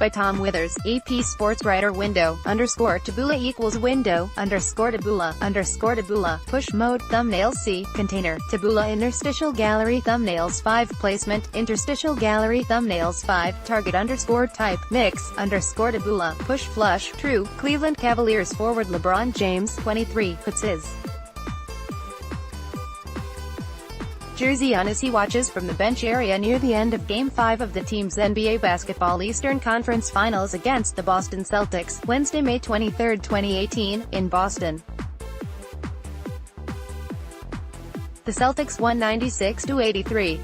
by Tom Withers, AP Sports Writer. Window _ taboola equals window _ taboola push mode thumbnail C container taboola interstitial gallery thumbnails 5 placement interstitial gallery thumbnails 5 target _type mix _ taboola push flush true Cleveland Cavaliers forward LeBron James 23 puts his jersey on as he watches from the bench area near the end of Game 5 of the team's NBA Basketball Eastern Conference Finals against the Boston Celtics, Wednesday, May 23, 2018, in Boston. The Celtics won 96-83.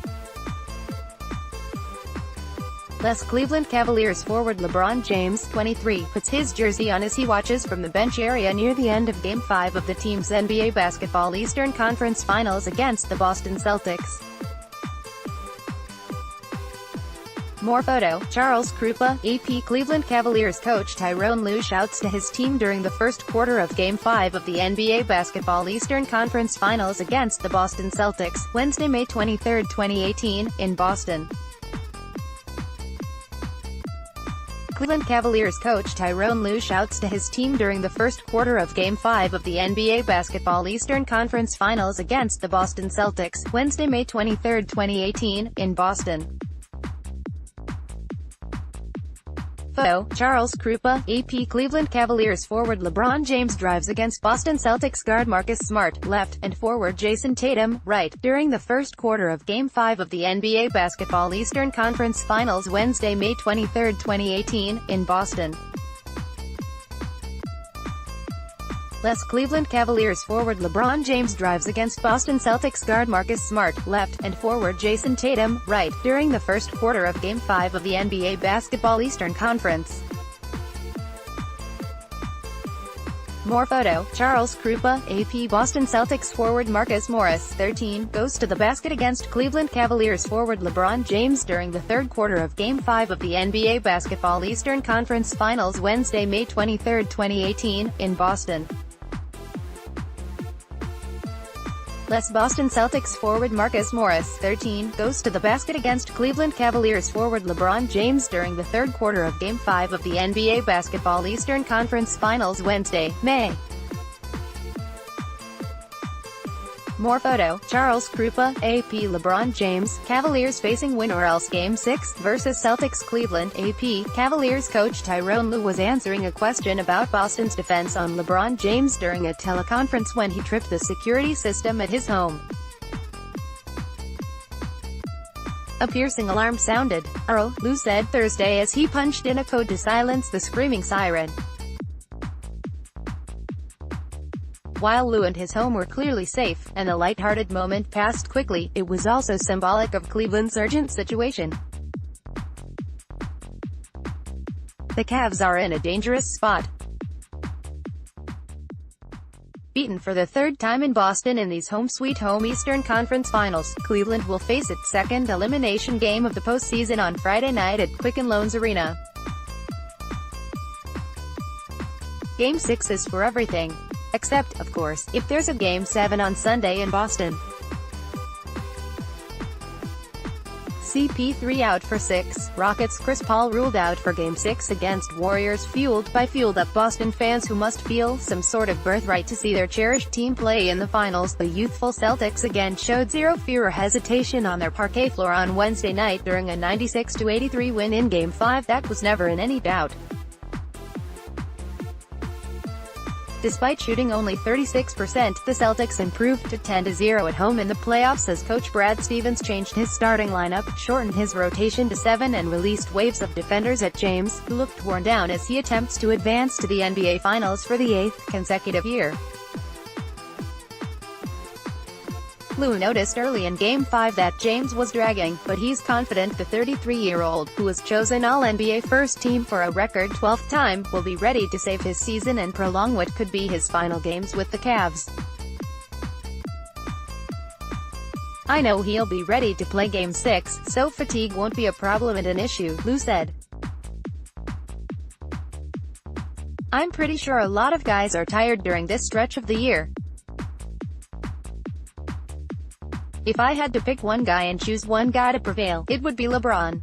Cleveland Cavaliers forward LeBron James, 23, puts his jersey on as he watches from the bench area near the end of Game 5 of the team's NBA Basketball Eastern Conference Finals against the Boston Celtics. More photo, Charles Krupa, AP Cleveland Cavaliers coach Tyronn Lue shouts to his team during the first quarter of Game 5 of the NBA Basketball Eastern Conference Finals against the Boston Celtics, Wednesday, May 23, 2018, in Boston. Cleveland Cavaliers coach Tyronn Lue shouts to his team during the first quarter of Game 5 of the NBA Basketball Eastern Conference Finals against the Boston Celtics, Wednesday, May 23, 2018, in Boston. Photo, Charles Krupa, AP Cleveland Cavaliers forward LeBron James drives against Boston Celtics guard Marcus Smart, left, and forward Jason Tatum, right, during the first quarter of Game 5 of the NBA Basketball Eastern Conference Finals Wednesday, May 23, 2018, in Boston. Cleveland Cavaliers forward LeBron James drives against Boston Celtics guard Marcus Smart, left, and forward Jason Tatum, right, during the first quarter of Game 5 of the NBA Basketball Eastern Conference. More photo, Charles Krupa, AP Boston Celtics forward Marcus Morris, 13, goes to the basket against Cleveland Cavaliers forward LeBron James during the third quarter of Game 5 of the NBA Basketball Eastern Conference Finals Wednesday, May 23, 2018, in Boston. Boston Celtics forward Marcus Morris, 13, goes to the basket against Cleveland Cavaliers forward LeBron James during the third quarter of Game 5 of the NBA Basketball Eastern Conference Finals Wednesday, May. More photo, Charles Krupa, AP LeBron James, Cavaliers facing win or else Game 6 versus Celtics Cleveland, AP, Cavaliers coach Tyronn Lue was answering a question about Boston's defense on LeBron James during a teleconference when he tripped the security system at his home. A piercing alarm sounded, Lue said Thursday as he punched in a code to silence the screaming siren. While Lue and his home were clearly safe, and the lighthearted moment passed quickly, it was also symbolic of Cleveland's urgent situation. The Cavs are in a dangerous spot. Beaten for the third time in Boston in these home-sweet-home Eastern Conference Finals, Cleveland will face its second elimination game of the postseason on Friday night at Quicken Loans Arena. Game 6 is for everything. Except, of course, if there's a Game 7 on Sunday in Boston. CP3 out for 6, Rockets Chris Paul ruled out for Game 6 against Warriors fueled up Boston fans who must feel some sort of birthright to see their cherished team play in the finals. The youthful Celtics again showed zero fear or hesitation on their parquet floor on Wednesday night during a 96-83 win in Game 5 that was never in any doubt. Despite shooting only 36%, the Celtics improved to 10-0 at home in the playoffs as coach Brad Stevens changed his starting lineup, shortened his rotation to 7 and released waves of defenders at James, who looked worn down as he attempts to advance to the NBA Finals for the 8th consecutive year. Lue noticed early in Game 5 that James was dragging, but he's confident the 33-year-old, who was chosen All-NBA First Team for a record 12th time, will be ready to save his season and prolong what could be his final games with the Cavs. "I know he'll be ready to play Game 6, so fatigue won't be a problem and an issue," Lue said. "I'm pretty sure a lot of guys are tired during this stretch of the year. If I had to pick one guy and choose one guy to prevail, it would be LeBron.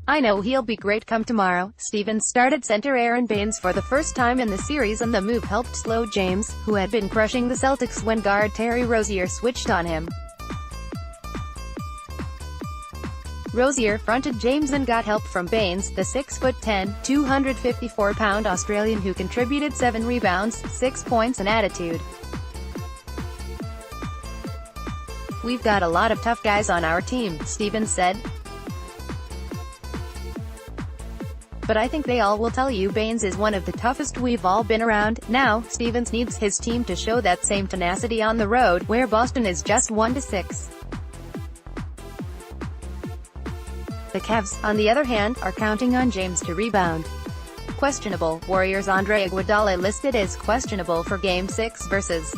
"I know he'll be great come tomorrow." Stevens started center Aaron Baines for the first time in the series, and the move helped slow James, who had been crushing the Celtics when guard Terry Rozier switched on him. Rozier fronted James and got help from Baines, the 6'10", 254-pound Australian who contributed 7 rebounds, 6 points and attitude. "We've got a lot of tough guys on our team," Stevens said. "But I think they all will tell you Baines is one of the toughest we've all been around." Now, Stevens needs his team to show that same tenacity on the road, where Boston is just 1-6. The Cavs, on the other hand, are counting on James to rebound. Questionable. Warriors' Andre Iguodala listed as questionable for Game 6 versus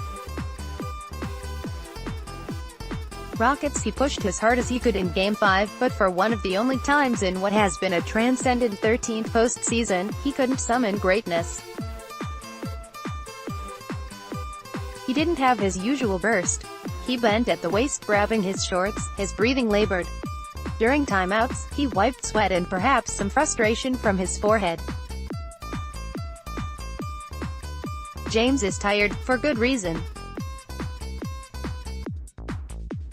Rockets. He pushed as hard as he could in Game 5, but for one of the only times in what has been a transcendent 13th postseason, he couldn't summon greatness. He didn't have his usual burst. He bent at the waist grabbing his shorts, his breathing labored. During timeouts, he wiped sweat and perhaps some frustration from his forehead. James is tired, for good reason.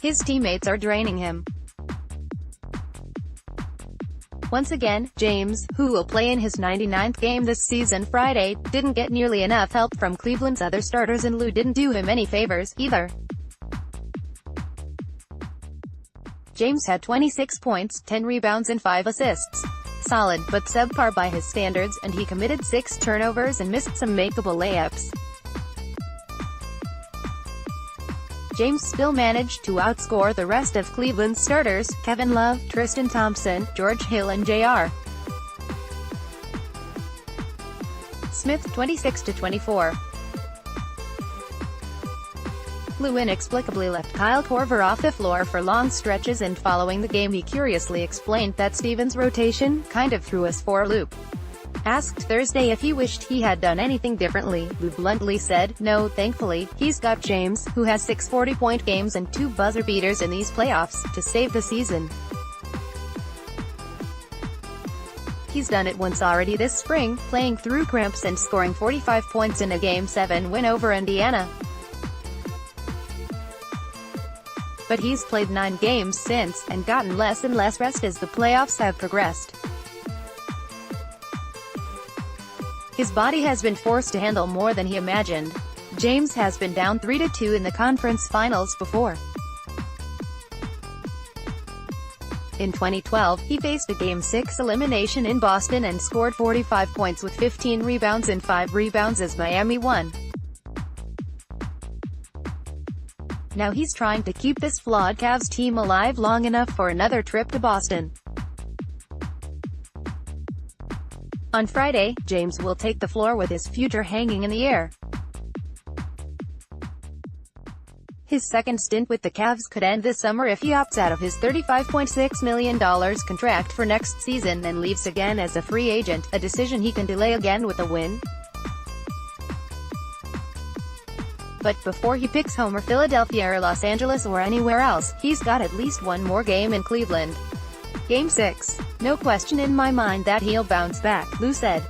His teammates are draining him. Once again, James, who will play in his 99th game this season Friday, didn't get nearly enough help from Cleveland's other starters, and Lou didn't do him any favors, either. James had 26 points, 10 rebounds and 5 assists. Solid, but subpar by his standards, and he committed 6 turnovers and missed some makeable layups. James still managed to outscore the rest of Cleveland's starters, Kevin Love, Tristan Thompson, George Hill and J.R. Smith, 26-24. Lou inexplicably left Kyle Korver off the floor for long stretches, and following the game he curiously explained that Stevens' rotation kind of threw us for a loop. Asked Thursday if he wished he had done anything differently, Lou bluntly said, "No, thankfully, he's got James, who has 6 40-point games and 2 buzzer beaters in these playoffs, to save the season. He's done it once already this spring, playing through cramps and scoring 45 points in a Game 7 win over Indiana. But he's played 9 games since, and gotten less and less rest as the playoffs have progressed. His body has been forced to handle more than he imagined." James has been down 3-2 in the conference finals before. In 2012, he faced a Game 6 elimination in Boston and scored 45 points with 15 rebounds and 5 rebounds as Miami won. Now he's trying to keep this flawed Cavs team alive long enough for another trip to Boston. On Friday, James will take the floor with his future hanging in the air. His second stint with the Cavs could end this summer if he opts out of his $35.6 million contract for next season and leaves again as a free agent, a decision he can delay again with a win. But before he picks home or Philadelphia or Los Angeles or anywhere else, he's got at least one more game in Cleveland. Game 6. "No question in my mind that he'll bounce back," Lou said.